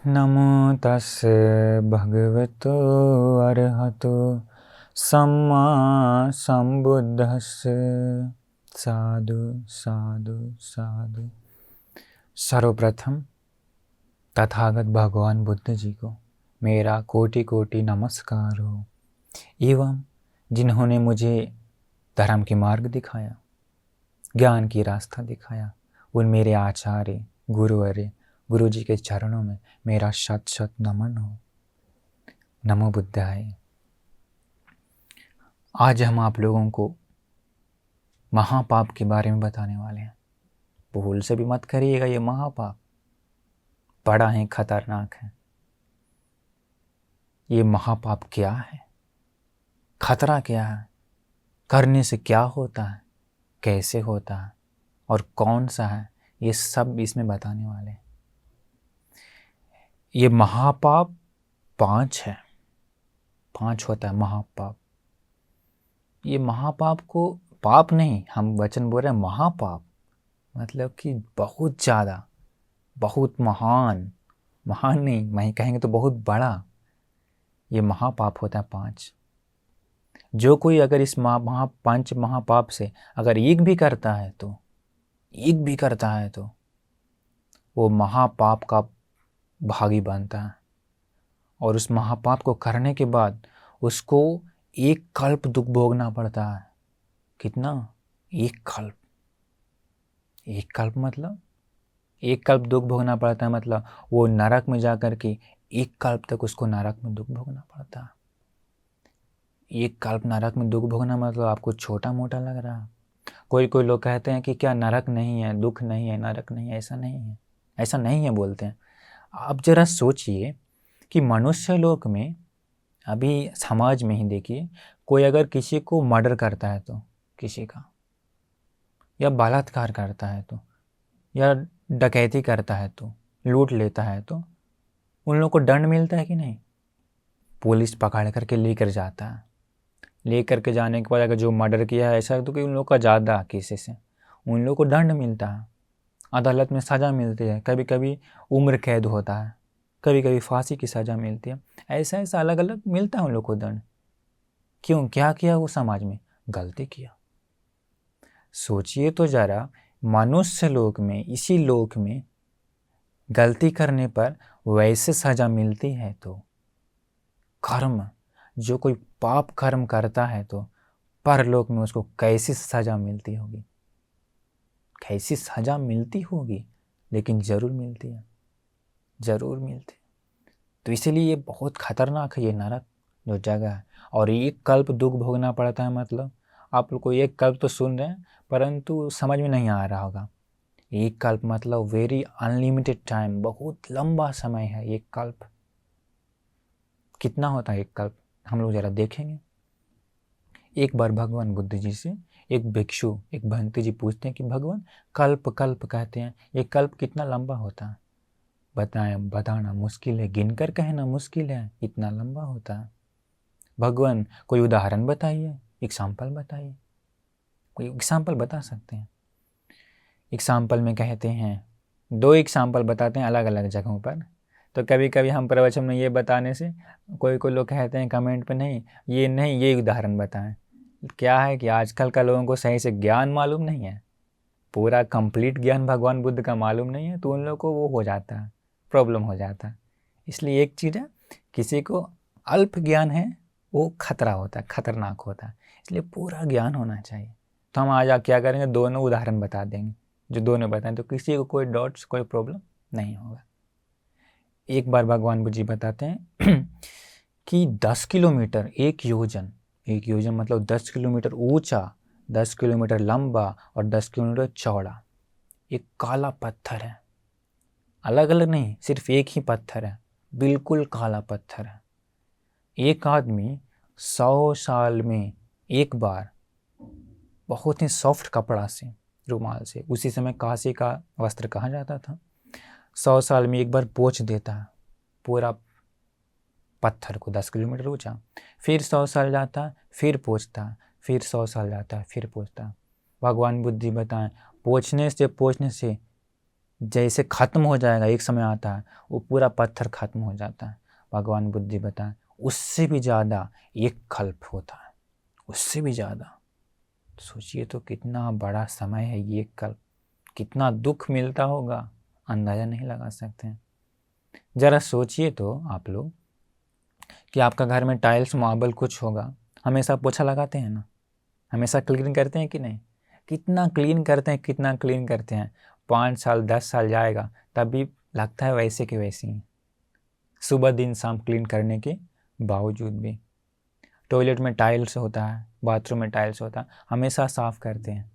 नमो तस्से भगवतो अरहतो सम्मा संबुद्धस्से। साधु साधु साधु। सर्वप्रथम तथागत भगवान बुद्ध जी को मेरा कोटि कोटि नमस्कार हो, एवं जिन्होंने मुझे धर्म के मार्ग दिखाया, ज्ञान की रास्ता दिखाया, उन मेरे आचार्य गुरुवर्य गुरु जी के चरणों में मेरा शत शत नमन हो। नमो बुद्धाय। आज हम आप लोगों को महापाप के बारे में बताने वाले हैं। भूल से भी मत करिएगा, ये महापाप बड़ा है, खतरनाक है। ये महापाप क्या है, खतरा क्या है, करने से क्या होता है, कैसे होता है और कौन सा है, ये सब इसमें बताने वाले हैं। ये महापाप 5 है, 5 होता है महापाप। ये महापाप को पाप नहीं, हम वचन बोल रहे हैं महापाप, मतलब कि बहुत ज़्यादा, बहुत महान, महान नहीं, मैं कहेंगे तो बहुत बड़ा। ये महापाप होता है 5। जो कोई अगर इस 5 महापाप से अगर एक भी करता है तो वो महापाप का भागी बनता है, और उस महापाप को करने के बाद उसको एक कल्प दुख भोगना पड़ता है। कितना? एक कल्प। एक कल्प मतलब एक कल्प दुख भोगना पड़ता है, मतलब वो नरक में जाकर के एक कल्प तक उसको नरक में दुख भोगना पड़ता है। एक कल्प नरक में दुख भोगना मतलब आपको छोटा मोटा लग रहा है। कोई लोग कहते हैं कि क्या नरक नहीं है, दुख नहीं है, नरक नहीं है। ऐसा नहीं है, ऐसा नहीं है बोलते हैं। आप जरा सोचिए कि मनुष्य लोक में, अभी समाज में ही देखिए, कोई अगर किसी को मर्डर करता है तो, किसी का, या बलात्कार करता है तो, या डकैती करता है तो, लूट लेता है तो उन लोगों को दंड मिलता है कि नहीं? पुलिस पकड़ करके लेकर जाता है। लेकर के जाने के बाद अगर जो मर्डर किया है ऐसा तो कि उन लोगों का ज़्यादा केसेस से उन लोगों को दंड मिलता है, अदालत में सज़ा मिलती है। कभी कभी उम्र कैद होता है, कभी कभी फांसी की सज़ा मिलती है। ऐसा ऐसा अलग अलग मिलता है उन लोग को दंड। क्यों? क्या किया वो समाज में? गलती किया। सोचिए तो ज़रा, मनुष्य लोक में, इसी लोक में गलती करने पर वैसे सज़ा मिलती है तो कर्म, जो कोई पाप कर्म करता है तो परलोक में उसको कैसी सज़ा मिलती होगी, कैसी सज़ा मिलती होगी, लेकिन ज़रूर मिलती है, ज़रूर मिलती है। तो इसीलिए ये बहुत खतरनाक है, ये नरक जो जगह है। और एक कल्प दुख भोगना पड़ता है, मतलब आप लोग को एक कल्प तो सुन रहे हैं परंतु समझ में नहीं आ रहा होगा। एक कल्प मतलब वेरी अनलिमिटेड टाइम, बहुत लंबा समय है एक कल्प। कितना होता है एक कल्प, हम लोग ज़रा देखेंगे। एक बार भगवान बुद्ध जी से एक भिक्षु, एक भंते जी पूछते हैं कि भगवान, कल्प कल्प कहते हैं, ये कल्प कितना लंबा होता है? बताएं, बताना मुश्किल है, गिनकर कहना मुश्किल है, इतना लंबा होता है। भगवान कोई उदाहरण बताइए, एग्जाम्पल बताइए। कोई एग्जाम्पल बता सकते हैं? एग्जाम्पल में कहते हैं, 2 एग्जाम्पल बताते हैं अलग अलग जगहों पर। तो कभी कभी हम प्रवचन में ये बताने से कोई लोग कहते हैं कमेंट पे, नहीं ये उदाहरण बताएं। क्या है कि आजकल का लोगों को सही से ज्ञान मालूम नहीं है, पूरा कंप्लीट ज्ञान भगवान बुद्ध का मालूम नहीं है, तो उन लोगों को वो हो जाता है, प्रॉब्लम हो जाता है। इसलिए एक चीज़ है, किसी को अल्प ज्ञान है वो खतरा होता है, खतरनाक होता है। इसलिए पूरा ज्ञान होना चाहिए। तो हम आज क्या करेंगे, दोनों उदाहरण बता देंगे, जो दोनों बताएं तो किसी को कोई डाउट्स, कोई प्रॉब्लम नहीं होगा। एक बार भगवान बुद्ध जी बताते हैं कि 10 किलोमीटर, एक योजन मतलब 10 किलोमीटर ऊंचा, 10 किलोमीटर लंबा और 10 किलोमीटर चौड़ा एक काला पत्थर है। अलग अलग नहीं, सिर्फ एक ही पत्थर है, बिल्कुल काला पत्थर है। एक आदमी 100 साल में एक बार बहुत ही सॉफ्ट कपड़ा से, रुमाल से, उसी समय कांसे का वस्त्र कहा जाता था, 100 साल में एक बार पोंछ देता है पूरा पत्थर को, 10 किलोमीटर ऊंचा। फिर 100 साल जाता है, फिर पोंछता है, फिर 100 साल जाता है, फिर पोंछता है। भगवान बुद्धि बताएं, पोंछने से जैसे खत्म हो जाएगा, एक समय आता है वो पूरा पत्थर खत्म हो जाता है। भगवान बुद्ध जी बताएं उससे भी ज़्यादा एक कल्प होता है, उससे भी ज़्यादा। सोचिए तो कितना बड़ा समय है ये कल्प, कितना दुख मिलता होगा, अंदाज़ा नहीं लगा सकते। ज़रा सोचिए तो आप लोग कि आपका घर में टाइल्स मार्बल कुछ होगा, हमेशा पोछा लगाते हैं ना, हमेशा क्लीन करते हैं कि नहीं? कितना क्लीन करते हैं, कितना क्लीन करते हैं। 5 साल 10 साल जाएगा तब भी लगता है वैसे के वैसे ही, सुबह दिन शाम क्लीन करने के बावजूद भी। टॉयलेट में टाइल्स होता है, बाथरूम में टाइल्स होता है, हमेशा साफ़ करते हैं,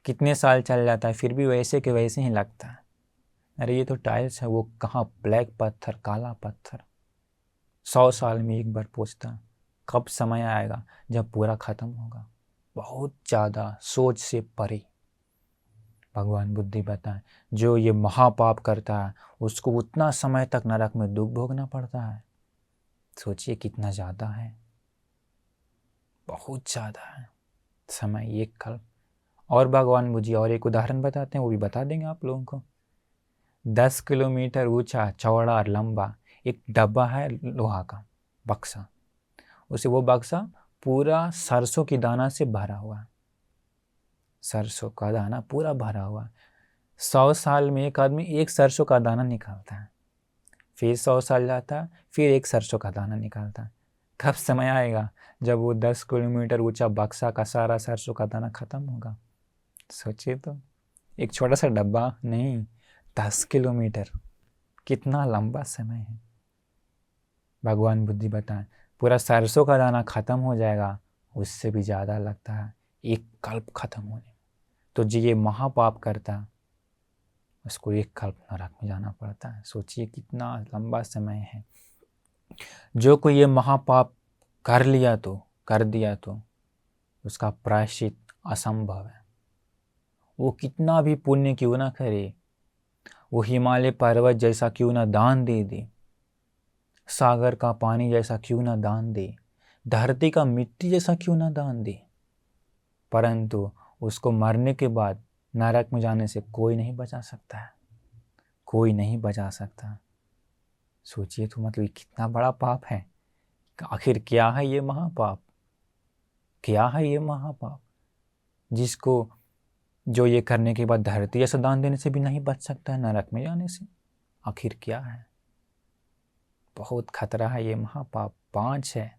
कितने साल चल जाता है फिर भी वैसे के वैसे ही लगता है। अरे ये तो टाइल्स है, वो कहाँ ब्लैक पत्थर, काला पत्थर 100 साल में एक बार पोंछता है। कब समय आएगा जब पूरा ख़त्म होगा, बहुत ज़्यादा सोच से परे। भगवान बुद्ध बताएं जो ये महापाप करता है उसको उतना समय तक नरक में दुख भोगना पड़ता है। सोचिए कितना ज़्यादा है, बहुत ज़्यादा है समय, एक कल्प। और भगवान मुझे और एक उदाहरण बताते हैं, वो भी बता देंगे आप लोगों को। 10 किलोमीटर ऊंचा चौड़ा और लंबा एक डब्बा है लोहा का बक्सा, उसे वो बक्सा पूरा सरसों की दाना से भरा हुआ है, सरसों का दाना पूरा भरा हुआ। 100 साल में एक आदमी एक सरसों का दाना निकालता है, फिर 100 साल जाता है, फिर एक सरसों का दाना निकालता है। कब समय आएगा जब वो 10 किलोमीटर ऊंचा बक्सा का सारा सरसों का दाना खत्म होगा? सोचिए तो, एक छोटा सा डब्बा नहीं, 10 किलोमीटर, कितना लंबा समय है। भगवान बुद्धि बताएं पूरा सरसों का दाना खत्म हो जाएगा, उससे भी ज़्यादा लगता है एक कल्प खत्म होने में। तो जी ये महापाप करता उसको एक कल्प नरक में जाना पड़ता है। सोचिए कितना लंबा समय है। जो कोई ये महापाप कर लिया तो कर दिया तो उसका प्रायश्चित असंभव है। वो कितना भी पुण्य क्यों ना करे, वो हिमालय पर्वत जैसा क्यों ना दान दे दे, सागर का पानी जैसा क्यों ना दान दे, धरती का मिट्टी जैसा क्यों ना दान दे, परंतु उसको मरने के बाद नरक में जाने से कोई नहीं बचा सकता है, कोई नहीं बचा सकता। सोचिए तो मतलब कितना बड़ा पाप है। आखिर क्या है ये महापाप, क्या है ये महापाप जिसको जो ये करने के बाद धरती जैसा दान देने से भी नहीं बच सकता है नरक में जाने से? आखिर क्या है? बहुत खतरा है ये महापाप। 5 है।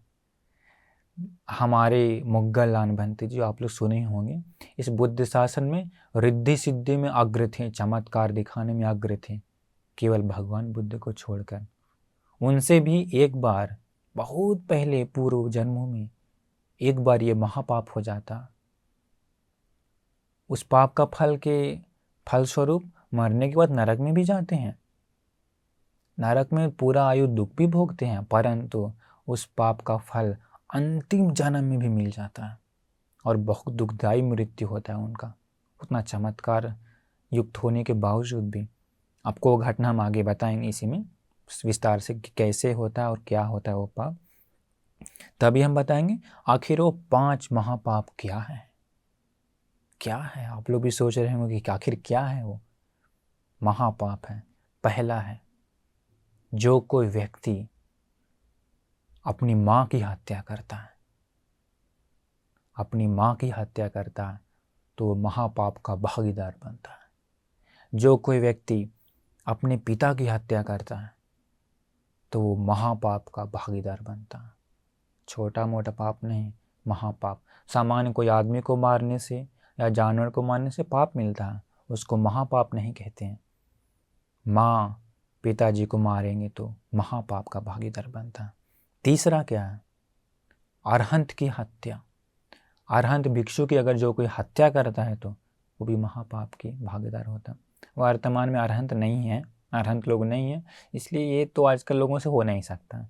हमारे मुगल लानबंती जो आप लोग सुने होंगे, इस बुद्ध शासन में रिद्धि सिद्धि में अग्र थे, चमत्कार दिखाने में अग्र थे, केवल भगवान बुद्ध को छोड़कर। उनसे भी एक बार बहुत पहले पूर्व जन्मों में एक बार ये महापाप हो जाता, उस पाप का फल के फलस्वरूप मरने के बाद नरक में भी जाते हैं, नरक में पूरा आयु दुख भी भोगते हैं, परंतु उस पाप का फल अंतिम जन्म में भी मिल जाता है और बहुत दुखदायी मृत्यु होता है उनका, उतना चमत्कार युक्त होने के बावजूद भी। आपको वो घटना हम आगे बताएंगे इसी में विस्तार से कि कैसे होता है और क्या होता है वो पाप, तभी हम बताएंगे आखिर वो 5 महापाप क्या है। क्या है आप लोग भी सोच रहे होंगे कि आखिर क्या है वो महापाप है। पहला है, जो कोई व्यक्ति अपनी माँ की हत्या करता है, अपनी माँ की हत्या करता है तो वो महापाप का भागीदार बनता है। जो कोई व्यक्ति अपने पिता की हत्या करता है तो वो महापाप का भागीदार बनता है। छोटा मोटा पाप नहीं, महापाप। सामान्य कोई आदमी को मारने से या जानवर को मारने से पाप मिलता है, उसको महापाप नहीं कहते हैं। माँ पिताजी को मारेंगे तो महापाप का भागीदार बनता है। तीसरा क्या है, अरहंत की हत्या। अरहंत भिक्षु की अगर जो कोई हत्या करता है तो वो भी महापाप की भागीदार होता है। वर्तमान में अरहंत नहीं है, अरहंत लोग नहीं है, इसलिए ये तो आजकल लोगों से हो नहीं सकता।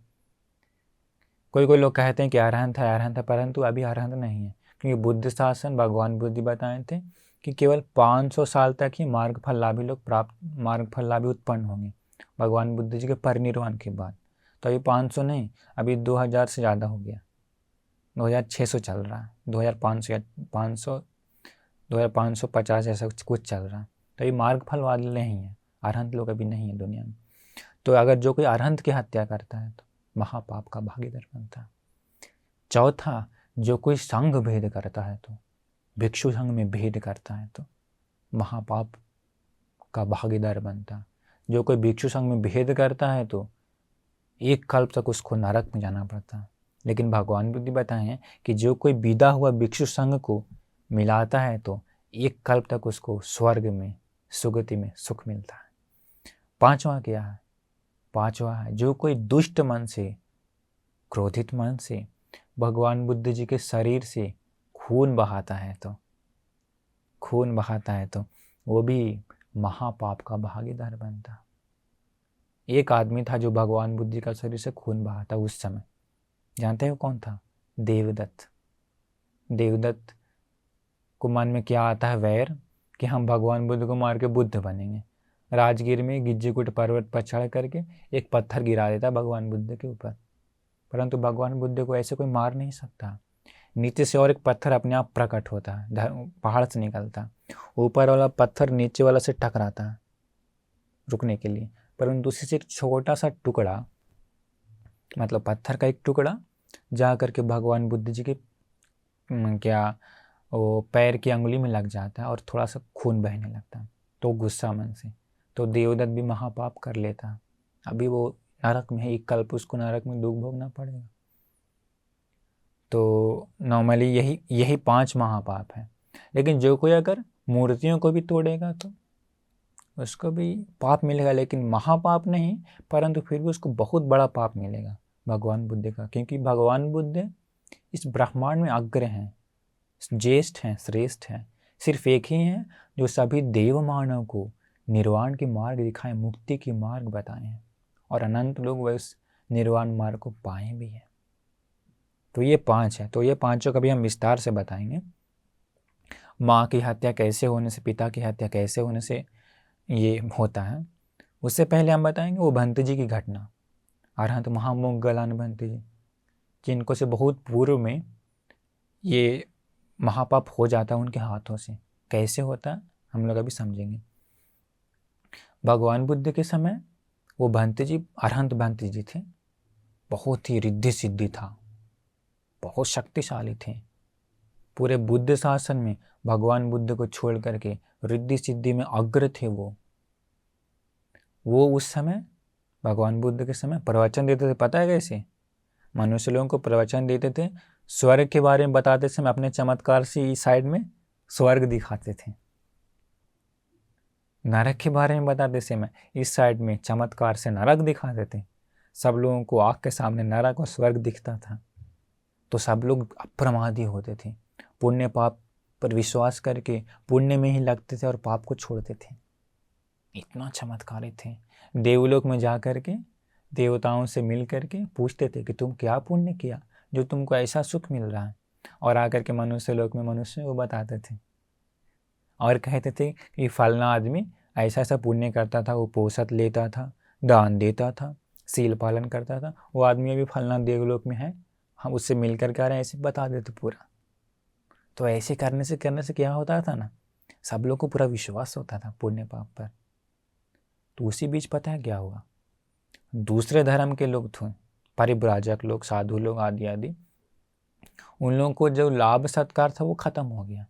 कोई कोई लोग कहते हैं कि अरहंत है, परंतु अभी अरहंत नहीं है, क्योंकि बुद्ध शासन भगवान बुद्ध बताए थे कि केवल 500 साल तक ही मार्गफल लाभी लोग मार्गफल लाभी उत्पन्न होंगे भगवान बुद्ध जी के परिनिर्वाण के बाद। तो अभी 500 नहीं, अभी 2000 से ज़्यादा हो गया, 2600 चल रहा है, 2500 या 500 2550 ऐसा कुछ चल रहा है। तो ये मार्ग फल वाले ही हैं, अरहंत लोग अभी नहीं है दुनिया में। तो अगर जो कोई अरहंत की हत्या करता है तो महापाप का भागीदार बनता है। चौथा, जो कोई संघ भेद करता है, तो भिक्षु संघ में भेद करता है तो महापाप का भागीदार बनता है। जो कोई भिक्षु संघ में भेद करता है तो एक कल्प तक उसको नरक में जाना पड़ता है। लेकिन भगवान बुद्ध बताए हैं कि जो कोई विदा हुआ भिक्षु संघ को मिलाता है तो एक कल्प तक उसको स्वर्ग में, सुगति में सुख मिलता है। पांचवा क्या है? पांचवा है, जो कोई दुष्ट मन से, क्रोधित मन से भगवान बुद्ध जी के शरीर से खून बहाता है तो वो भी महापाप का भागीदार बनता। एक आदमी था जो भगवान बुद्ध जी का शरीर से खून बहाता उस समय, जानते हो कौन था? देवदत्त। देवदत्त को मन में क्या आता है? वैर, कि हम भगवान बुद्ध को मार के बुद्ध बनेंगे। राजगीर में गिज्जूकूट पर्वत पर चढ़ करके एक पत्थर गिरा देता भगवान बुद्ध के ऊपर, परंतु भगवान बुद्ध को ऐसे कोई मार नहीं सकता। नीचे से और एक पत्थर अपने आप प्रकट होता है, पहाड़ से निकलता, ऊपर वाला पत्थर नीचे वाला से टकराता है रुकने के लिए, परंतु उसी से एक छोटा सा टुकड़ा, मतलब पत्थर का एक टुकड़ा जा करके भगवान बुद्ध जी के क्या वो पैर की अंगुली में लग जाता है और थोड़ा सा खून बहने लगता है। तो गुस्सा मन से तो देवदत्त भी महापाप कर लेता है। अभी वो नरक में है, एक कल्प उसको नरक में दुख भोगना पड़ेगा। तो नॉर्मली यही 5 महापाप है। लेकिन जो कोई अगर मूर्तियों को भी तोड़ेगा तो उसको भी पाप मिलेगा, लेकिन महापाप नहीं, परंतु फिर भी उसको बहुत बड़ा पाप मिलेगा भगवान बुद्ध का, क्योंकि भगवान बुद्ध इस ब्रह्मांड में अग्र हैं, ज्येष्ठ हैं, श्रेष्ठ हैं। सिर्फ एक ही हैं जो सभी देव मानव को निर्वाण के मार्ग दिखाएं, मुक्ति के मार्ग बताए हैं, और अनंत लोग वह उस निर्वाण मार्ग को पाए भी हैं। तो ये 5 है। तो ये 5 का भी हम विस्तार से बताएंगे। माँ की हत्या कैसे होने से, पिता की हत्या कैसे होने से ये होता है, उससे पहले हम बताएंगे वो भंत जी की घटना। अरहंत महामोगलान भंत जी, जिनको से बहुत पूर्व में ये महापाप हो जाता है उनके हाथों से। कैसे होता है हम लोग अभी समझेंगे। भगवान बुद्ध के समय वो भंत जी, अरहंत भंत जी थे, बहुत ही रिद्धि सिद्धि था, बहुत शक्तिशाली थे। पूरे बुद्ध शासन में भगवान बुद्ध को छोड़ करके रिद्धि सिद्धि में अग्र थे वो उस समय भगवान बुद्ध के समय प्रवचन देते थे। पता है कैसे? मनुष्य लोगों को प्रवचन देते थे, स्वर्ग के बारे में बताते समय अपने चमत्कार से इस साइड में स्वर्ग दिखाते थे, नरक के बारे में बताते समय इस साइड में चमत्कार से नरक दिखाते थे। सब लोगों को आँख के सामने नरक और स्वर्ग दिखता था, तो सब लोग अप्रमादी होते थे, पुण्य पाप पर विश्वास करके पुण्य में ही लगते थे और पाप को छोड़ते थे। इतना चमत्कारी थे। देवलोक में जा कर के देवताओं से मिल करके पूछते थे कि तुम क्या पुण्य किया जो तुमको ऐसा सुख मिल रहा है, और आकर के मनुष्य लोक में मनुष्य को बताते थे और कहते थे कि फलना आदमी ऐसा ऐसा पुण्य करता था, वो पोषत लेता था, दान देता था, सील पालन करता था, वो आदमी अभी फलना देवलोक में है, हम उससे मिल कर के आ रहे हैं, ऐसे बता देते पूरा। तो ऐसे करने से क्या होता था ना, सब लोग को पूरा विश्वास होता था पुण्य पाप पर। तो उसी बीच पता है क्या हुआ, दूसरे धर्म के लोग थे, परिव्राजक लोग, साधु लोग आदि आदि, उन लोगों को जो लाभ सत्कार था वो खत्म हो गया।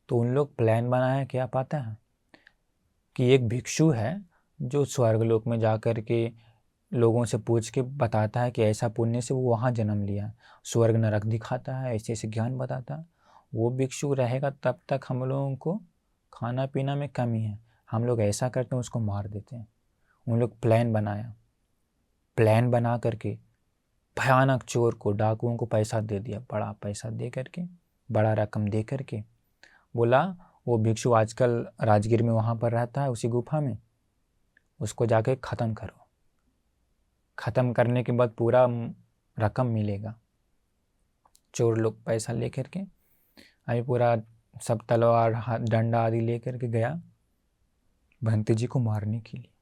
तो उन लोग प्लान बनाया, क्या पता है, कि एक भिक्षु है जो स्वर्गलोक में जा कर के लोगों से पूछ के बताता है कि ऐसा पुण्य से वो वहाँ जन्म लिया, स्वर्ग नरक दिखाता है, ऐसे ऐसे ज्ञान बताता है। वो भिक्षु रहेगा तब तक हम लोगों को खाना पीना में कमी है, हम लोग ऐसा करते हैं उसको मार देते हैं। उन लोग प्लान बनाया, प्लान बना करके भयानक चोर को, डाकुओं को पैसा दे दिया, बड़ा पैसा दे करके, बड़ा रकम दे करके बोला वो भिक्षु आजकल राजगीर में वहाँ पर रहता है उसी गुफा में, उसको जाके ख़त्म करो, ख़त्म करने के बाद पूरा रकम मिलेगा। चोर लोग पैसा ले करके अभी पूरा सब तलवार डंडा आदि ले करके गया भंत जी को मारने के लिए।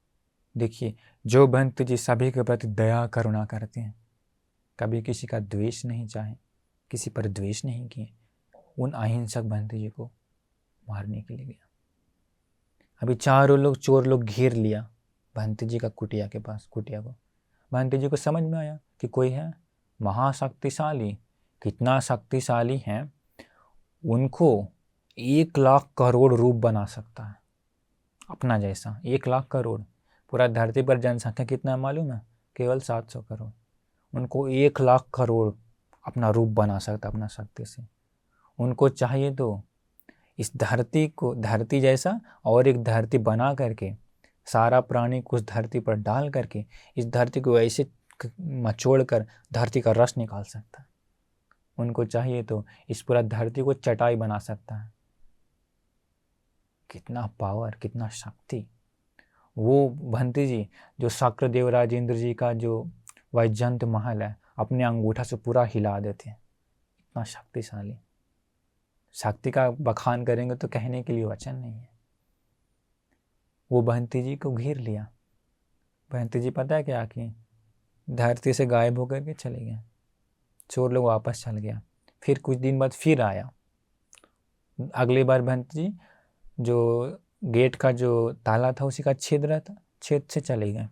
देखिए, जो भंत जी सभी के प्रति दया करुणा करते हैं, कभी किसी का द्वेष नहीं चाहे, किसी पर द्वेष नहीं किए, उन अहिंसक भंत जी को मारने के लिए गया। अभी चारों लोग चोर लोग घेर लिया भंती जी का कुटिया के पास, कुटिया को। भंती जी को समझ में आया कि कोई है महाशक्तिशाली, कितना शक्तिशाली है, उनको 1,00,000 करोड़ रूप बना सकता है अपना जैसा। 1,00,000 करोड़। पूरा धरती पर जनसंख्या कितना है मालूम है? केवल 700 करोड़। उनको 1,00,000 करोड़ अपना रूप बना सकता अपना शक्ति से। उनको चाहिए तो इस धरती को, धरती जैसा और एक धरती बना करके, सारा प्राणी को उस धरती पर डाल करके इस धरती को ऐसे मचोड़ कर धरती का रस निकाल सकता है। उनको चाहिए तो इस पूरा धरती को चटाई बना सकता है। कितना पावर, कितना शक्ति। वो भंती जी जो शक्रदेव राजेंद्र जी का जो वैजयंत महल है, अपने अंगूठा से पूरा हिला देते हैं। इतना शक्तिशाली। शक्ति का बखान करेंगे तो कहने के लिए वचन नहीं है। वो बहंती जी को घेर लिया। बहंती जी पता है क्या कि धरती से गायब होकर के चले गए। चोर लोग वापस चल गया। फिर कुछ दिन बाद फिर आया। अगली बार बहंती जी जो गेट का जो ताला था उसी का छेद रहा था, छेद से चले गए।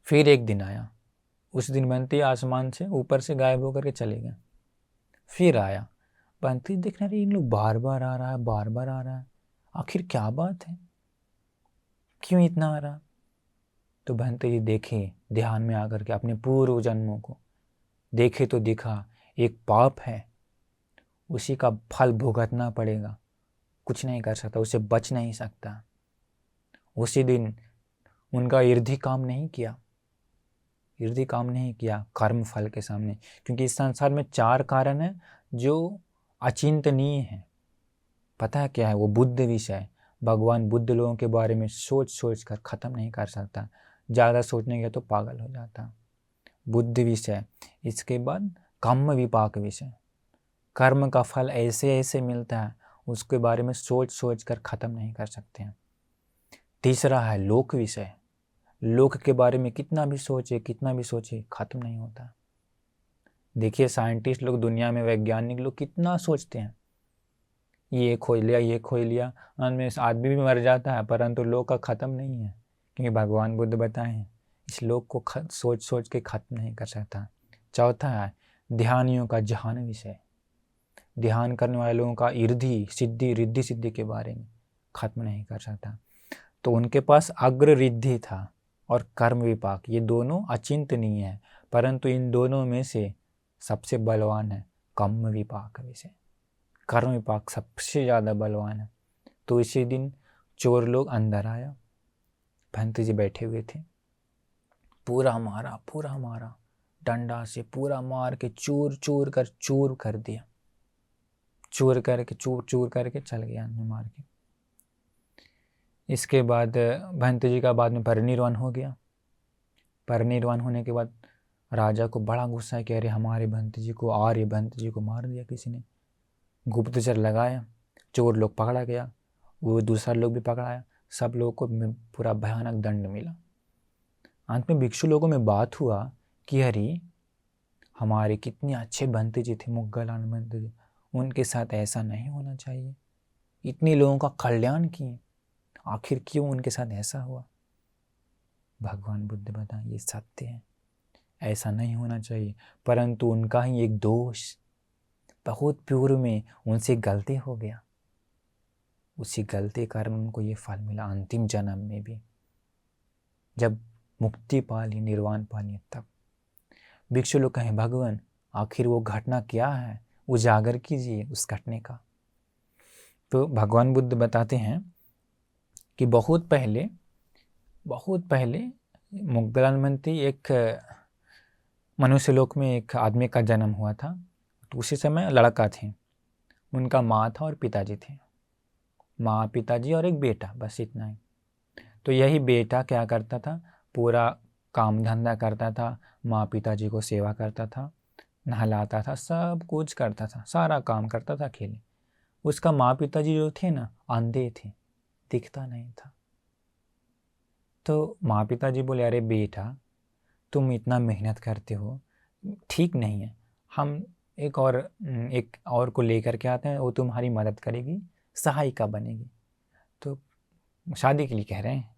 फिर एक दिन आया। उस दिन बहंती आसमान से ऊपर से गायब होकर के चले गए। फिर आया। बहंती देखने रही इन लोग बार बार आ रहा है, बार बार आ रहा है, आखिर क्या बात है, क्यों इतना आ रहा? तो बहंती जी देखे ध्यान में आकर के अपने पूर्व जन्मों को देखे तो दिखा एक पाप है, उसी का फल भुगतना पड़ेगा, कुछ नहीं कर सकता, उसे बच नहीं सकता। उसी दिन उनका इर्दी काम नहीं किया, इर्दी काम नहीं किया कर्म फल के सामने। क्योंकि इस संसार में 4 कारण है जो अचिंतनीय है। पता है क्या है? वो बुद्ध विषय। भगवान बुद्ध लोगों के बारे में सोच सोच कर ख़त्म नहीं कर सकता। ज़्यादा सोचने गया तो पागल हो जाता। बुद्ध विषय। इसके बाद कर्म विपाक विषय। कर्म का फल ऐसे ऐसे मिलता है, उसके बारे में सोच सोच कर ख़त्म नहीं कर सकते हैं। तीसरा है लोक विषय। लोक के बारे में कितना भी सोचे, कितना भी सोचे, ख़त्म नहीं होता। देखिए साइंटिस्ट लोग, दुनिया में वैज्ञानिक लोग कितना सोचते हैं, ये खोज लिया, ये खोज लिया, अंत में आदमी भी मर जाता है, परंतु लोक का ख़त्म नहीं है। क्योंकि भगवान बुद्ध बताए हैं इस लोक को सोच सोच के ख़त्म नहीं कर सकता। चौथा है ध्यानियों का जहान विषय। ध्यान करने वाले लोगों का इर्धि सिद्धि, रिद्धि सिद्धि के बारे में ख़त्म नहीं कर सकता। तो उनके पास अग्र रिद्धि था और कर्म विपाक, ये दोनों अचिंतनीय है, परंतु इन दोनों में से सबसे बलवान है कर्म विपाक विषय। कर्म विपाक सबसे ज़्यादा बलवान है। तो इसी दिन चोर लोग अंदर आया, भंत जी बैठे हुए थे, पूरा मारा डंडा से, पूरा मार के चूर चूर कर दिया। चूर करके चल गया मार के। इसके बाद भंत जी का बाद में परिनिर्वाण हो गया। परिनिर्वाण होने के बाद राजा को बड़ा गुस्सा है कि अरे हमारे भंत जी को, आर्य भंत जी को मार दिया किसी ने। गुप्तचर लगाया, चोर लोग पकड़ा गया, वो दूसरा लोग भी पकड़ाया, सब लोगों को पूरा भयानक दंड मिला। अंत में भिक्षु लोगों में बात हुआ कि अरे हमारे कितने अच्छे भंत जी थे, मुगलान भंत जी, उनके साथ ऐसा नहीं होना चाहिए, इतने लोगों का कल्याण किए, आखिर क्यों उनके साथ ऐसा हुआ? भगवान बुद्ध बताए ये सत्य है, ऐसा नहीं होना चाहिए, परंतु उनका ही एक दोष, बहुत पूर्व में उनसे गलती हो गया, उसी गलती के कारण उनको ये फल मिला अंतिम जन्म में भी, जब मुक्ति पा ली, निर्वाण पा ली। तब भिक्षु लोग कहें भगवान आखिर वो घटना क्या है, उजागर कीजिए उस घटने का। तो भगवान बुद्ध बताते हैं कि बहुत पहले मुगलान मंत्री एक मनुष्य लोक में एक आदमी का जन्म हुआ था। तो उसी समय लड़का थे, उनका माँ था और पिताजी थे, माँ पिताजी और एक बेटा, बस इतना ही। तो यही बेटा क्या करता था, पूरा काम धंधा करता था, माँ पिताजी को सेवा करता था, नहलाता था, सब कुछ करता था, सारा काम करता था अकेले। उसका माँ पिताजी जो थे ना, अंधे थे, दिखता नहीं था। तो माँ पिताजी बोले अरे बेटा तुम इतना मेहनत करते हो, ठीक नहीं है, हम एक और को लेकर के आते हैं, वो तुम्हारी मदद करेगी, सहायिका बनेगी। तो शादी के लिए कह रहे हैं।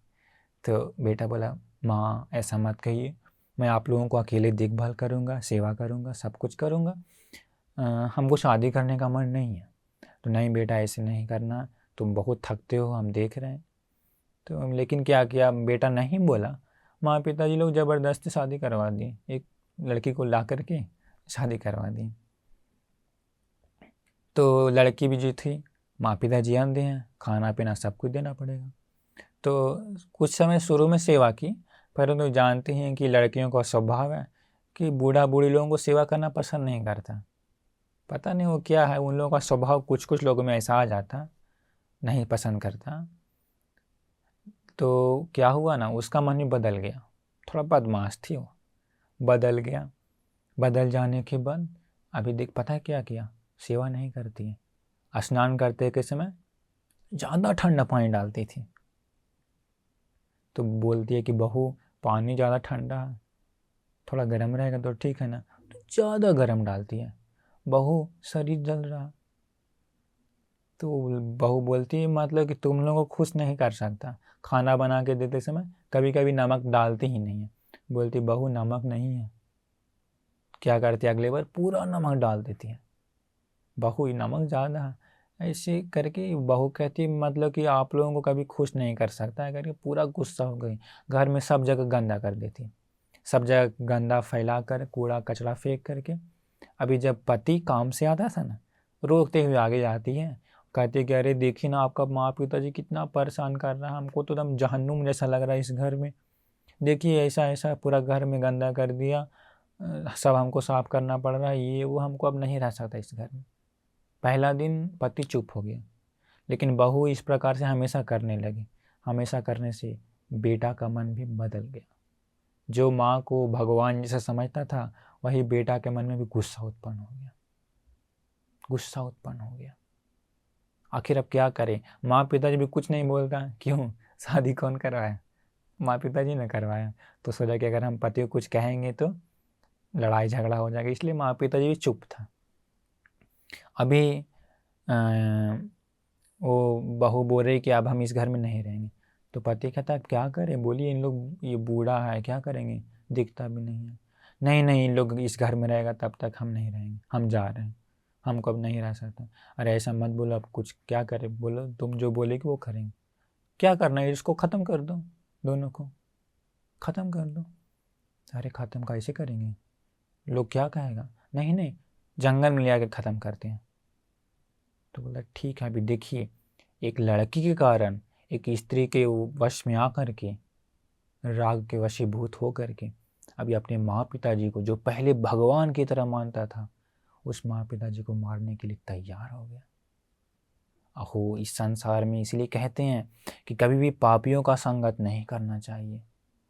तो बेटा बोला, माँ ऐसा मत कहिए, मैं आप लोगों को अकेले देखभाल करूँगा, सेवा करूँगा, सब कुछ करूँगा, हमको शादी करने का मन नहीं है। तो नहीं बेटा, ऐसे नहीं करना, तुम बहुत थकते हो, हम देख रहे हैं। तो लेकिन क्या किया, बेटा नहीं बोला। माँ पिताजी लोग ज़बरदस्ती शादी करवा दी, एक लड़की को ला करके शादी करवा दी। तो लड़की भी जो थी, माँ पिताजी अंधे हैं, खाना पीना सब कुछ देना पड़ेगा। तो कुछ समय शुरू में सेवा की, परंतु जानते हैं कि लड़कियों का स्वभाव है कि बूढ़ा बूढ़ी लोगों को सेवा करना पसंद नहीं करता। पता नहीं वो क्या है, उन लोगों का स्वभाव कुछ कुछ लोगों में ऐसा आ जाता, नहीं पसंद करता। तो क्या हुआ ना, उसका मन ही बदल गया, थोड़ा बदमाश थी वो, बदल गया। बदल जाने के बाद अभी देख, पता है क्या किया, सेवा नहीं करती है। स्नान करते के समय ज़्यादा ठंडा पानी डालती थी। तो बोलती है कि बहू पानी ज़्यादा ठंडा है, थोड़ा गर्म रहेगा तो ठीक है ना, तो ज़्यादा गर्म डालती है। बहू शरीर जल रहा। तो बहू बोलती है मतलब कि तुम लोगों को खुश नहीं कर सकता, खाना बना के देते समय कभी कभी नमक डालती ही नहीं है। बोलती बहू नमक नहीं है। क्या करती है, अगले बार पूरा नमक डाल देती है। बहू ये नमक ज़्यादा है, ऐसे करके बहू कहती मतलब कि आप लोगों को कभी खुश नहीं कर सकता है करके पूरा गुस्सा हो गई। घर में सब जगह गंदा कर देती, सब जगह गंदा फैला कर, कूड़ा कचरा फेंक करके। अभी जब पति काम से आता था ना, रोकते हुए आगे जाती है, कहती कि अरे देखिए ना, आपका माँ पिताजी कितना परेशान कर रहा है, हमको तो एकदम जहन्नुम जैसा लग रहा है इस घर में। देखिए ऐसा ऐसा पूरा घर में गंदा कर दिया, सब हमको साफ करना पड़ रहा है, ये वो, हमको अब नहीं रह सकता इस घर में। पहला दिन पति चुप हो गया, लेकिन बहू इस प्रकार से हमेशा करने लगी। हमेशा करने से बेटा का मन भी बदल गया। जो माँ को भगवान जैसा समझता था, वही बेटा के मन में भी गुस्सा उत्पन्न हो गया, गुस्सा उत्पन्न हो गया। आखिर अब क्या करें, माँ पिताजी भी कुछ नहीं बोलता, क्यों, शादी कौन करवाया, माँ पिताजी ने करवाया। तो सोचा कि अगर हम पति को कुछ कहेंगे तो लड़ाई झगड़ा हो जाएगा, इसलिए माँ पिताजी भी चुप था। अभी वो बहू बोल रही कि अब हम इस घर में नहीं रहेंगे। तो पति कहता है क्या करें, बोलिए, इन लोग, ये बूढ़ा है, क्या करेंगे, दिखता भी नहीं है। नहीं नहीं, इन लोग इस घर में रहेगा तब तक हम नहीं रहेंगे, हम जा रहे हैं, हमको अब नहीं रह सकता। अरे ऐसा मत बोलो, अब कुछ क्या करें, बोलो, तुम जो बोलेगी वो करेंगे। क्या करना है, इसको ख़त्म कर दो, दोनों को ख़त्म कर दो। अरे ख़त्म कैसे करेंगे, लोग क्या कहेगा, नहीं नहीं, जंगल में ले आकर ख़त्म करते हैं। तो बोला ठीक है, अभी देखिए, एक लड़की के कारण एक स्त्री के वश में आकर के, राग के वशीभूत हो करके, अभी अपने माँ पिताजी को, जो पहले भगवान की तरह मानता था, उस माँ पिताजी को मारने के लिए तैयार हो गया। अहो, इस संसार में इसलिए कहते हैं कि कभी भी पापियों का संगत नहीं करना चाहिए,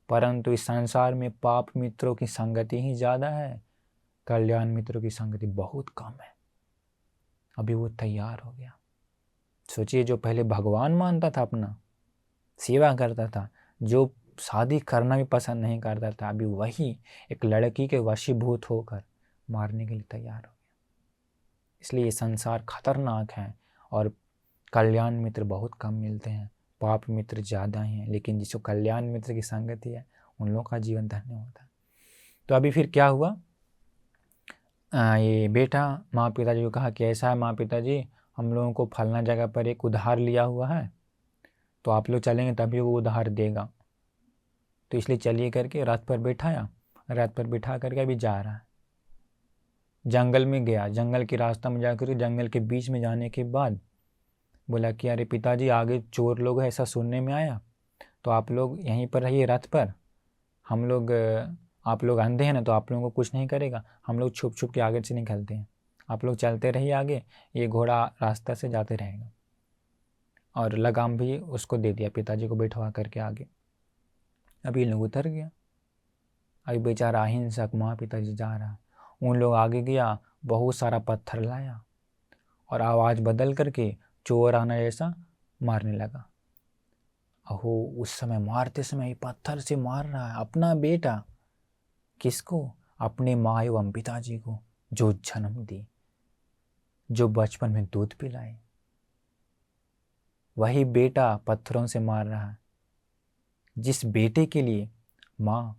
परंतु इस संसार में पाप मित्रों की संगति ही ज़्यादा है, कल्याण मित्रों की संगति बहुत कम है। अभी वो तैयार हो गया। सोचिए, जो पहले भगवान मानता था, अपना सेवा करता था, जो शादी करना भी पसंद नहीं करता था, अभी वही एक लड़की के वशीभूत होकर मारने के लिए तैयार हो गया। इसलिए ये संसार खतरनाक है और कल्याण मित्र बहुत कम मिलते हैं, पाप मित्र ज़्यादा हैं, लेकिन जिसको कल्याण मित्र की संगति है, उन लोगों का जीवन धन्य होता है। तो अभी फिर क्या हुआ, ये बेटा माँ पिताजी को कहा कि ऐसा है माँ पिताजी, हम लोगों को फलना जगह पर एक उधार लिया हुआ है, तो आप लोग चलेंगे तभी वो उधार देगा। तो इसलिए चलिए करके रथ पर बैठाया, रथ पर बिठा करके अभी जा रहा है। जंगल में गया, जंगल के रास्ता में जाकर जंगल के बीच में जाने के बाद बोला कि अरे पिताजी, आगे चोर लोग हैं ऐसा सुनने में आया, तो आप लोग यहीं पर रहिए रथ पर, हम लोग, आप लोग अंधे हैं ना, तो आप लोगों को कुछ नहीं करेगा, हम लोग छुप छुप के आगे से निकलते हैं, आप लोग चलते रहिए आगे, ये घोड़ा रास्ता से जाते रहेगा। और लगाम भी उसको दे दिया, पिताजी को बैठवा करके आगे। अभी लोग उतर गया, अभी बेचारा अहिंसक माँ पिताजी जा रहा, उन लोग आगे गया, बहुत सारा पत्थर लाया और आवाज़ बदल करके चोर आना जैसा मारने लगा। अहो, उस समय मारते समय पत्थर से मार रहा है अपना बेटा, किसको, अपने माँ एवं पिताजी को, जो जन्म दी, जो बचपन में दूध पिलाए, वही बेटा पत्थरों से मार रहा है। जिस बेटे के लिए माँ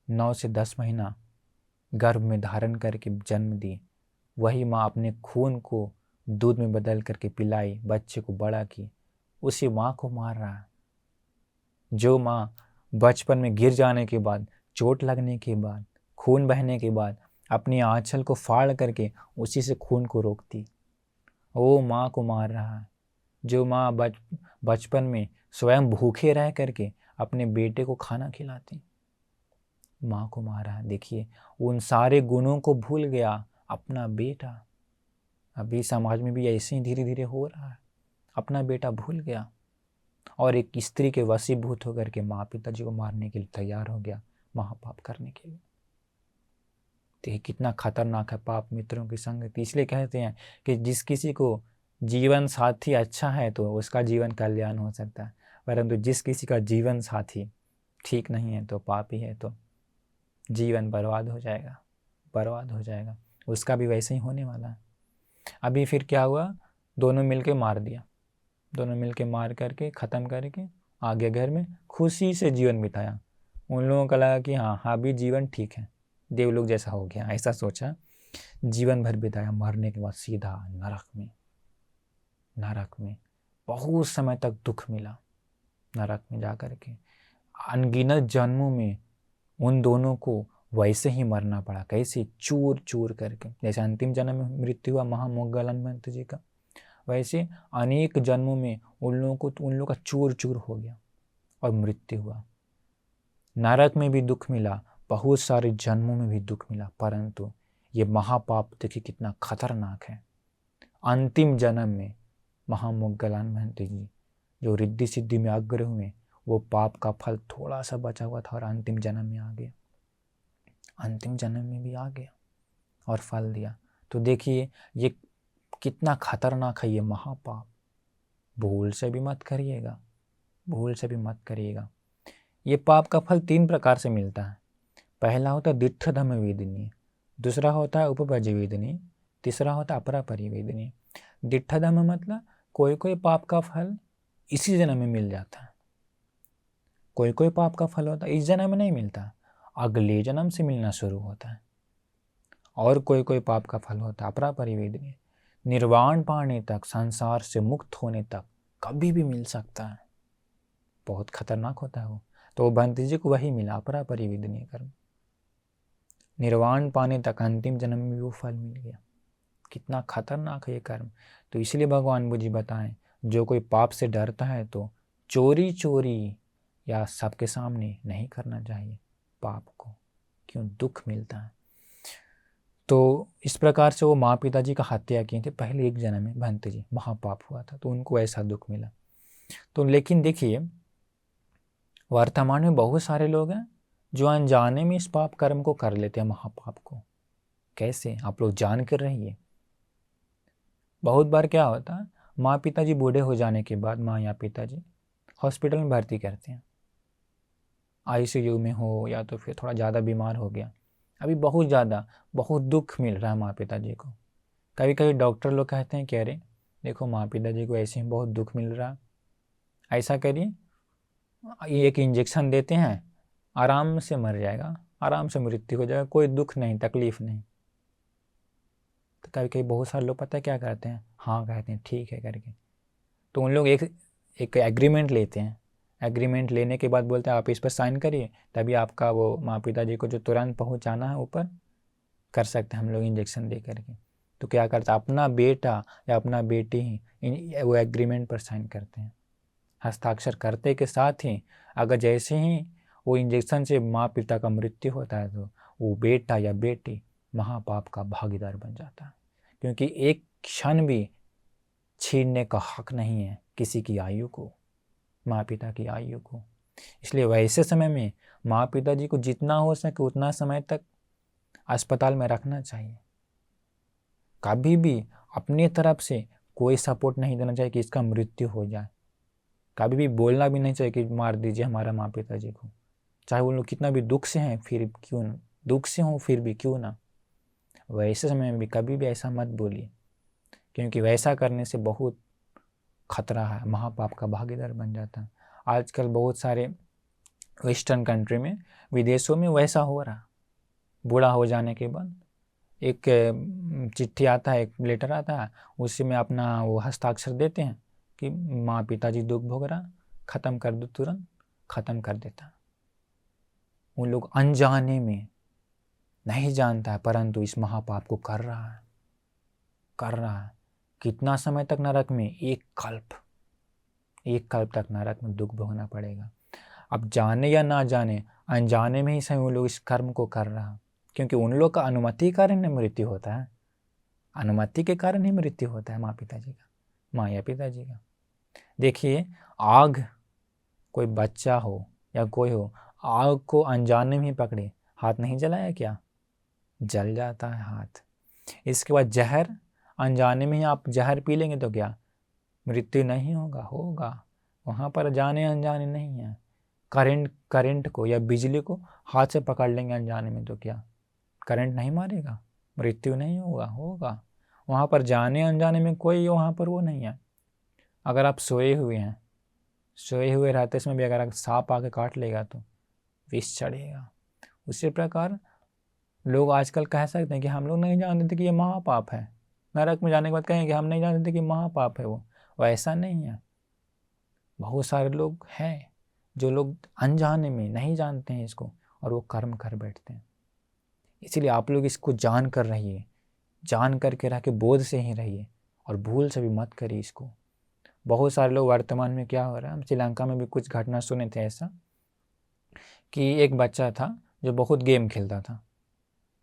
9 से 10 महीना गर्भ में धारण करके जन्म दी, वही माँ अपने खून को दूध में बदल करके पिलाई, बच्चे को बड़ा की, उसी माँ को मार रहा है। जो माँ बचपन में गिर जाने के बाद, चोट लगने के बाद, खून बहने के बाद अपनी आंचल को फाड़ करके उसी से खून को रोकती, वो माँ को मार रहा है। जो माँ बचपन में स्वयं भूखे रह करके अपने बेटे को खाना खिलाती, माँ को मार रहा है। देखिए, उन सारे गुणों को भूल गया अपना बेटा। अभी समाज में भी ऐसे ही धीरे धीरे हो रहा है, अपना बेटा भूल गया और एक स्त्री के वशीभूत होकर के माँ पिताजी को मारने के लिए तैयार हो गया, महापाप करने के लिए। तो ये कितना खतरनाक है पाप मित्रों की संगति। इसलिए कहते हैं कि जिस किसी को जीवन साथी अच्छा है तो उसका जीवन कल्याण हो सकता है, परंतु जिस किसी का जीवन साथी ठीक नहीं है तो पापी है, तो जीवन बर्बाद हो जाएगा, बर्बाद हो जाएगा। उसका भी वैसे ही होने वाला है। अभी फिर क्या हुआ, दोनों मिलके मार दिया, दोनों मिलके मार करके ख़त्म करके आ गया घर में, खुशी से जीवन बिताया। उन लोगों को लगा कि हाँ अभी जीवन ठीक है, देवलोक जैसा हो गया, ऐसा सोचा। जीवन भर बिताया, मरने के बाद सीधा नरक में। नरक में बहुत समय तक दुख मिला, नरक में जा कर के अनगिनत जन्मों में उन दोनों को वैसे ही मरना पड़ा। कैसे? चूर चूर करके। जैसे अंतिम जन्म में मृत्यु हुआ महामोग्गलानंद जी का, वैसे अनेक जन्मों में उन लोगों का चूर चूर हो गया और मृत्यु हुआ। नरक में भी दुख मिला, बहुत सारे जन्मों में भी दुख मिला, परंतु ये महापाप देखिए कितना खतरनाक है। अंतिम जन्म में महामोग्गलानंद जी जो रिद्धि सिद्धि में अग्र हुए, वो पाप का फल थोड़ा सा बचा हुआ था और अंतिम जन्म में आ गया, अंतिम जन्म में भी आ गया और फल दिया। तो देखिए ये कितना खतरनाक है ये महापाप। भूल से भी मत करिएगा, भूल से भी मत करिएगा। ये पाप का फल 3 प्रकार से मिलता है। पहला होता है दिट्ठ धम्म वेदनीय, दूसरा होता है उपपज वेदनीय, तीसरा होता है अपरापरिवेदनीय। दिट्ठ धम्म मतलब कोई कोई पाप का फल इसी जन्म में मिल जाता है, कोई कोई पाप का फल होता है इस जन्म में नहीं मिलता, अगले जन्म से मिलना शुरू होता है। और कोई कोई पाप का फल होता है अपरापरिवेदनीय, निर्वाण पाने तक, संसार से मुक्त होने तक कभी भी मिल सकता है, बहुत खतरनाक होता है वो। तो भंत जी को वही मिला, अपरापरिवेदनीय कर्म। निर्वाण पाने तक अंतिम जन्म में वो फल मिल गया। कितना खतरनाक है ये कर्म। तो इसलिए भगवान बुद्ध जी बताएं, जो कोई पाप से डरता है तो चोरी चोरी या सबके सामने नहीं करना चाहिए पाप को, क्यों दुख मिलता है। तो इस प्रकार से वो माँ पिताजी का हत्या किए थे पहले एक जन्म में, भंत जी महापाप हुआ था तो उनको ऐसा दुख मिला। तो लेकिन देखिए वर्तमान में बहुत सारे लोग हैं जो अनजाने में इस पाप कर्म को कर लेते हैं, महापाप को। कैसे? आप लोग जान कर रहिए। बहुत बार क्या होता है, माँ पिताजी बूढ़े हो जाने के बाद माँ या पिताजी हॉस्पिटल में भर्ती करते हैं, आईसीयू में हो या तो फिर थोड़ा ज़्यादा बीमार हो गया, अभी बहुत ज़्यादा बहुत दुख मिल रहा है माँ पिताजी को। कभी कभी डॉक्टर लोग कहते हैं कि अरे देखो माँ पिताजी को ऐसे ही बहुत दुख मिल रहा है, ऐसा करिए एक इंजेक्शन देते हैं, आराम से मर जाएगा, आराम से मृत्यु हो जाएगा, कोई दुख नहीं, तकलीफ नहीं। तो कभी कभी बहुत सारे लोग पता है क्या करते हैं, हाँ कहते हैं ठीक है करके। तो उन लोग एक एग्रीमेंट लेते हैं, एग्रीमेंट लेने के बाद बोलते हैं आप इस पर साइन करिए, तभी आपका वो माँ पिताजी को जो तुरंत पहुँचाना है ऊपर कर सकते हैं हम लोग इंजेक्शन दे करके। तो क्या करता है, अपना बेटा या अपना बेटी ही वो एग्रीमेंट पर साइन करते हैं, हस्ताक्षर करते के साथ ही अगर जैसे ही वो इंजेक्शन से माँ पिता का मृत्यु होता है तो वो बेटा या बेटी महापाप का भागीदार बन जाता है, क्योंकि एक क्षण भी छीनने का हक नहीं है किसी की आयु को, माँ पिता की आयु को। इसलिए वैसे समय में माँ पिताजी को जितना हो सके उतना समय तक अस्पताल में रखना चाहिए। कभी भी अपनी तरफ से कोई सपोर्ट नहीं देना चाहिए कि इसका मृत्यु हो जाए, कभी भी बोलना भी नहीं चाहिए कि मार दीजिए हमारा माँ पिताजी को, चाहे वो लोग कितना भी दुख से हैं फिर क्यों ना, दुख से हों फिर भी क्यों ना। वैसे समय में भी कभी भी ऐसा मत बोलिए, क्योंकि वैसा करने से बहुत खतरा है, महापाप का भागीदार बन जाता है। आजकल बहुत सारे वेस्टर्न कंट्री में, विदेशों में वैसा हो रहा। बूढ़ा हो जाने के बाद एक चिट्ठी आता है, एक लेटर आता है, उसी में अपना वो हस्ताक्षर देते हैं कि माँ पिताजी दुख भोग रहा, ख़त्म कर दो, तुरंत ख़त्म कर देता। उन लोग अनजाने में, नहीं जानता है, परंतु इस महापाप को कर रहा है, कर रहा है। कितना समय तक नरक में? एक कल्प तक नरक में दुख भोगना पड़ेगा। अब जाने या ना जाने, अनजाने में ही सही वो लोग इस कर्म को कर रहा, क्योंकि उन लोग का अनुमति के कारण मृत्यु होता है। अनुमति के कारण ही मृत्यु होता है माँ पिताजी का, माँ या पिताजी का। देखिए, आग, कोई बच्चा हो या कोई हो, आग को अनजाने में ही पकड़े, हाथ नहीं जलाया क्या? जल जाता है हाथ। इसके बाद जहर, अनजाने में ही आप जहर पी लेंगे तो क्या मृत्यु नहीं होगा? होगा। वहाँ पर जाने अनजाने नहीं है। करंट को या बिजली को हाथ से पकड़ लेंगे अनजाने में तो क्या करंट नहीं मारेगा? मृत्यु नहीं होगा? होगा। वहाँ पर जाने अनजाने में कोई वहाँ पर वो नहीं है। अगर आप सोए हुए हैं, सोए हुए रहते इसमें भी अगर सांप आके काट लेगा तो विष चढ़ेगा। उसी प्रकार लोग आजकल कह सकते हैं कि हम लोग नहीं जानते थे कि ये महापाप है। नरक में जाने के बाद कहेंगे हम नहीं जानते थे कि महापाप है वो ऐसा नहीं है। बहुत सारे लोग हैं जो लोग अनजाने में नहीं जानते हैं इसको और वो कर्म कर बैठते हैं। इसीलिए आप लोग इसको जान कर रहिए, जान करके रह के बोध से ही रहिए और भूल से भी मत करिए इसको। बहुत सारे लोग वर्तमान में क्या हो रहा है, हम श्रीलंका में भी कुछ घटना सुने थे ऐसा कि एक बच्चा था जो बहुत गेम खेलता था,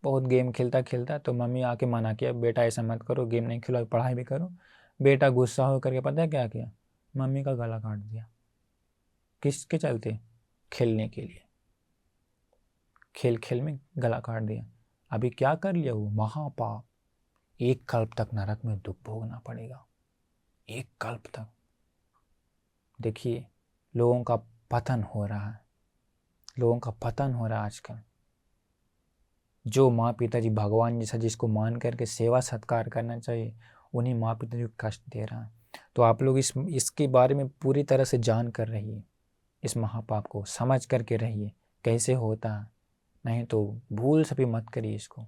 बहुत गेम खेलता तो मम्मी आके मना किया, बेटा ऐसा मत करो, गेम नहीं खेलो, पढ़ाई भी करो। बेटा गुस्सा हो करके पता है क्या किया? मम्मी का गला काट दिया। किसके चलते? खेलने के लिए, खेल में गला काट दिया। अभी क्या कर लिया वो? महापाप। एक कल्प तक नरक में दुख भोगना पड़ेगा, एक कल्प तक। देखिए, लोगों का पतन हो रहा है, लोगों का पतन हो रहा है आजकल। जो माँ पिताजी भगवान जैसा जिसको मान करके सेवा सत्कार करना चाहिए, उन्हीं माँ पिताजी को कष्ट दे रहा है। तो आप लोग इसके बारे में पूरी तरह से जान कर रहिए, इस महापाप को समझ करके रहिए कैसे होता है, नहीं तो भूल से भी मत करिए इसको।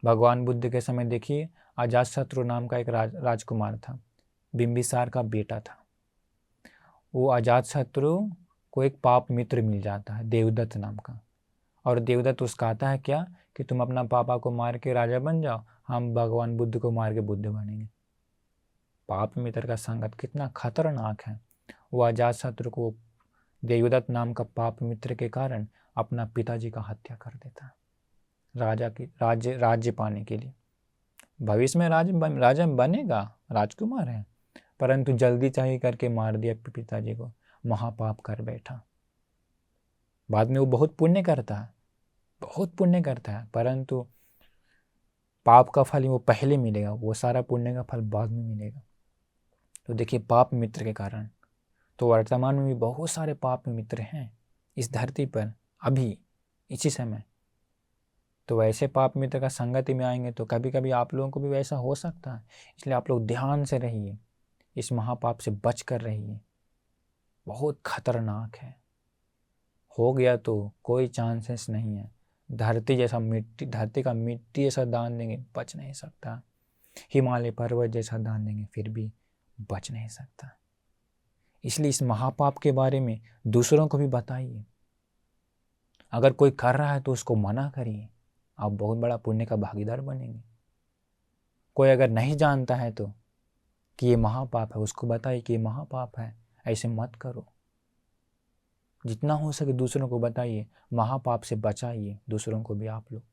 भगवान बुद्ध के समय देखिए, अजातशत्रु नाम का एक राजकुमार था, बिंबिसार का बेटा था। वो अजातशत्रु को एक पाप मित्र मिल जाता है, देवदत्त नाम का। और देवदत्त उसका आता है क्या कि तुम अपना पापा को मार के राजा बन जाओ, हम भगवान बुद्ध को मार के बुद्ध बनेंगे। पाप मित्र का संगत कितना खतरनाक है। वो अजातशत्रु को देवदत्त नाम का पाप मित्र के कारण अपना पिताजी का हत्या कर देता है, राज्य पाने के लिए। भविष्य में राजा बनेगा, राजकुमार है, परंतु जल्दी चाहिए करके मार दिया पिताजी को, महापाप कर बैठा। बाद में वो बहुत पुण्य करता है, बहुत पुण्य करता है, परंतु पाप का फल वो पहले मिलेगा, वो सारा पुण्य का फल बाद में मिलेगा। तो देखिए, पाप मित्र के कारण। तो वर्तमान में भी बहुत सारे पाप मित्र हैं इस धरती पर अभी इसी समय। तो वैसे पाप मित्र का संगति में आएंगे तो कभी कभी आप लोगों को भी वैसा हो सकता है। इसलिए आप लोग ध्यान से रहिए, इस महापाप से बच कर रहिए, बहुत खतरनाक है। हो गया तो कोई चांसेस नहीं है। धरती का मिट्टी जैसा दान देंगे, बच नहीं सकता। हिमालय पर्वत जैसा दान देंगे, फिर भी बच नहीं सकता। इसलिए इस महापाप के बारे में दूसरों को भी बताइए। अगर कोई कर रहा है तो उसको मना करिए, आप बहुत बड़ा पुण्य का भागीदार बनेंगे। कोई अगर नहीं जानता है तो कि ये महापाप है, उसको बताइए कि ये महापाप है, ऐसे मत करो। जितना हो सके दूसरों को बताइए, महापाप से बचाइए दूसरों को भी आप लोग,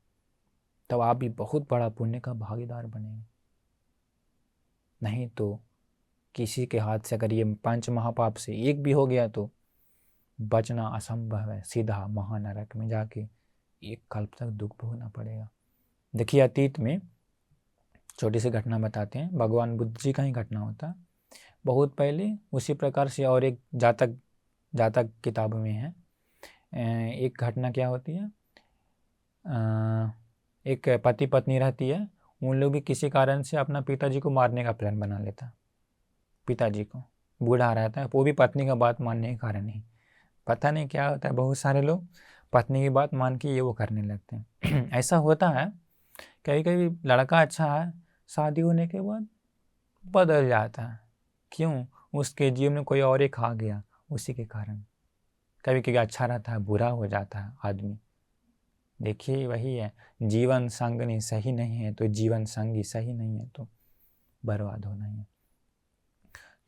तब आप भी बहुत बड़ा पुण्य का भागीदार बनेंगे। नहीं तो किसी के हाथ से अगर ये 5 महापाप से एक भी हो गया तो बचना असंभव है, सीधा महानरक में जाके एक कल्प तक दुख भोगना पड़ेगा। देखिए, अतीत में छोटी सी घटना बताते हैं, भगवान बुद्ध जी का ही घटना होता है। बहुत पहले उसी प्रकार से और एक जातक किताब में है, एक घटना क्या होती है, एक पति पत्नी रहती है, उन लोग भी किसी कारण से अपना पिताजी को मारने का प्लान बना लेता। पिताजी को, बूढ़ा रहता है, वो भी पत्नी का बात मानने के कारण ही। पता नहीं क्या होता है, बहुत सारे लोग पत्नी की बात मान के ये वो करने लगते हैं। ऐसा होता है कभी कभी, लड़का अच्छा है, शादी होने के बाद बदल जाता है। क्यों? उसके जीवन में कोई और एक आ गया, उसी के कारण। कभी कभी अच्छा रहता है, बुरा हो जाता है आदमी। देखिए वही है, जीवन संगनी सही नहीं है तो जीवन संगी सही नहीं है तो बर्बाद होना ही है।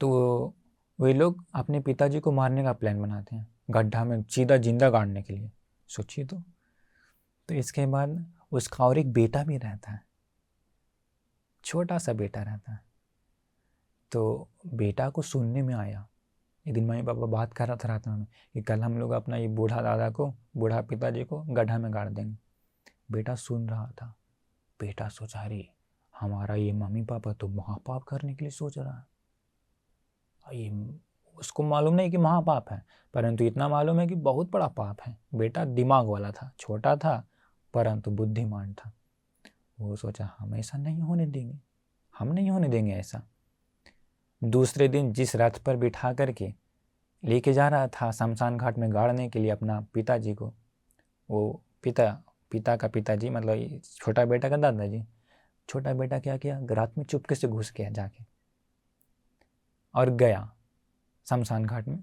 तो वे लोग अपने पिताजी को मारने का प्लान बनाते हैं, गड्ढा में सीधा जिंदा गाड़ने के लिए। सोचिए तो इसके बाद उसका और एक बेटा भी रहता है, छोटा सा बेटा रहता है। तो बेटा को सुनने में आया, एक दिन मम्मी पापा बात कर रहा था रात में कि कल हम लोग अपना ये बूढ़ा दादा को, बूढ़ा पिताजी को गड्ढा में गाड़ देंगे। बेटा सुन रहा था। बेटा सोचा, अरे हमारा ये मम्मी पापा तो महापाप करने के लिए सोच रहा है। ये उसको मालूम नहीं कि महापाप है, परंतु इतना मालूम है कि बहुत बड़ा पाप है। बेटा दिमाग वाला था, छोटा था परंतु बुद्धिमान था। वो सोचा हम ऐसा नहीं होने देंगे, हम नहीं होने देंगे ऐसा। दूसरे दिन जिस रथ पर बिठा करके लेके जा रहा था शमशान घाट में गाड़ने के लिए अपना पिताजी को, वो पिता का पिताजी मतलब छोटा बेटा का दादाजी, छोटा बेटा क्या किया, रात में चुपके से घुस गया जाके और गया शमशान घाट में।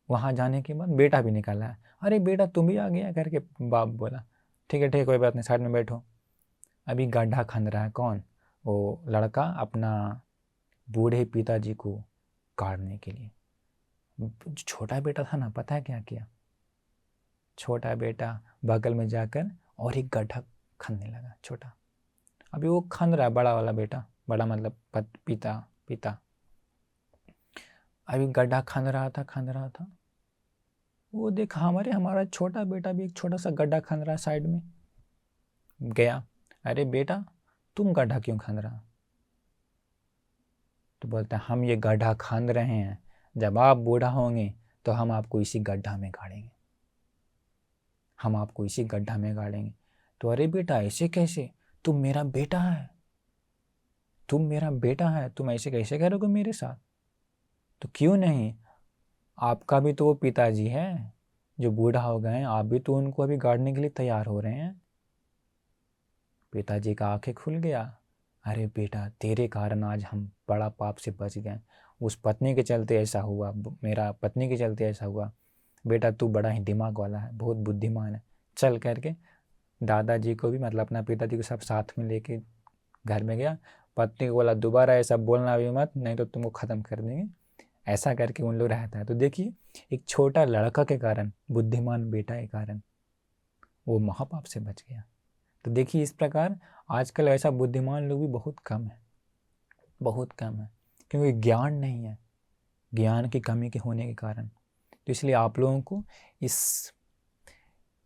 वहाँ जाने के बाद बेटा भी निकला है। अरे बेटा तुम भी आ गया करके बाप बोला, ठीक है ठीक है कोई बात नहीं, साइड में बैठो। अभी गड्ढा खन रहा है कौन? वो लड़का अपना बूढ़े पिताजी को गाड़ने के लिए। छोटा बेटा था ना, पता है क्या किया? छोटा बेटा बगल में जाकर और एक गड्ढा खनने लगा छोटा। अभी वो खन रहा है, बड़ा वाला बेटा, बड़ा मतलब पिता अभी गड्ढा खन रहा था। वो देखा हमारा छोटा बेटा भी एक छोटा सा गड्ढा खन रहा है साइड में। गया, अरे बेटा तुम गड्ढा क्यों खन रहा? तो बोलता है हम ये गड्ढा खन रहे हैं, जब आप बूढ़ा होंगे तो हम आपको इसी गड्ढा में गाड़ेंगे, हम आपको इसी गड्ढा में गाड़ेंगे। तो अरे बेटा ऐसे कैसे, तुम मेरा बेटा है, तुम ऐसे कैसे करोगे मेरे साथ? तो क्यों नहीं, आपका भी तो वो पिताजी है जो बूढ़ा हो गए हैं, आप भी तो उनको अभी गाड़ने के लिए तैयार हो रहे हैं। पिताजी का आंखें खुल गया, अरे बेटा तेरे कारण आज हम बड़ा पाप से बच गए, उस पत्नी के चलते ऐसा हुआ, मेरा पत्नी के चलते ऐसा हुआ। बेटा तू बड़ा ही दिमाग वाला है, बहुत बुद्धिमान है। चल करके दादाजी को भी मतलब अपना पिताजी को सब साथ में लेके घर में गया। पत्नी को बोला दोबारा ऐसा बोलना भी मत, नहीं तो तुमको ख़त्म कर देंगे। ऐसा करके उन लोग रहता है। तो देखिए एक छोटा लड़का के कारण, बुद्धिमान बेटा के कारण वो महापाप से बच गया। तो देखिए इस प्रकार आजकल ऐसा बुद्धिमान लोग भी बहुत कम है, क्योंकि ज्ञान नहीं है, ज्ञान की कमी के होने के कारण। तो इसलिए आप लोगों को इस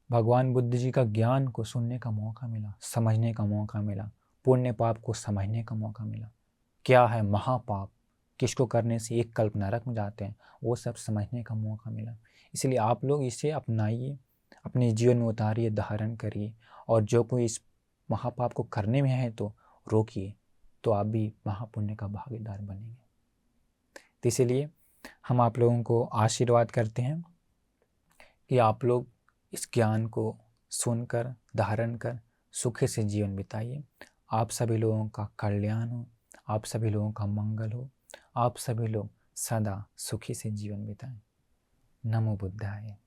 भगवान बुद्ध जी का ज्ञान को सुनने का मौका मिला, समझने का मौका मिला, पुण्य पाप को समझने का मौका मिला। क्या है महापाप, किसको करने से एक कल्प नरक में जाते हैं, वो सब समझने का मौका मिला। इसलिए आप लोग इसे अपनाइए, अपने जीवन में उतारिए, धारण करिए, और जो कोई इस महापाप को करने में है तो रोकिए, तो आप भी महापुण्य का भागीदार बनेंगे। तो इसलिए हम आप लोगों को आशीर्वाद करते हैं कि आप लोग इस ज्ञान को सुनकर, धारण कर सुखी से जीवन बिताइए। आप सभी लोगों का कल्याण हो, आप सभी लोगों का मंगल हो, आप सभी लोग सदा सुखी से जीवन बिताएं। नमो बुद्धाय।